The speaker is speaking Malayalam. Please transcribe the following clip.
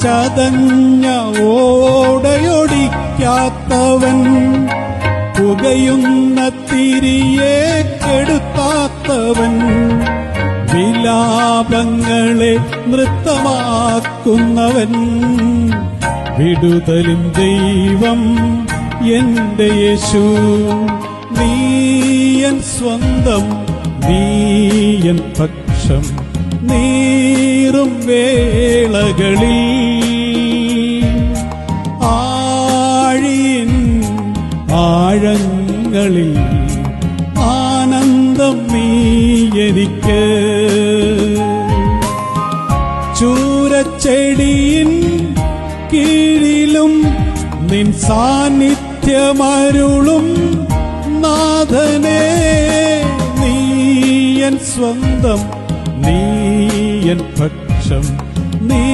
ചതഞ്ഞ ഓടയൊടിക്കാത്തവൻ, പുകയുന്ന തിരിയെ കെടുത്താത്തവൻ, വിലാപങ്ങളെ നൃത്തമാക്കുന്നവൻ, വിടുതലിൻ ദൈവം എന്റെ യേശു. നീയൻ സ്വന്തം, നീയൻ പക്ഷം, നീറും വേളകളിൽ ആഴിയിൻ ആഴങ്ങളിൽ ആനന്ദം നീ എനിക്ക്. ചൂരച്ചെടിയിൻ കീഴിലും നിൻ സാന്നിധ്യമരുളും നാഥനേ, നീയൻ സ്വന്തം, നീയൻ പക്ഷം, നീ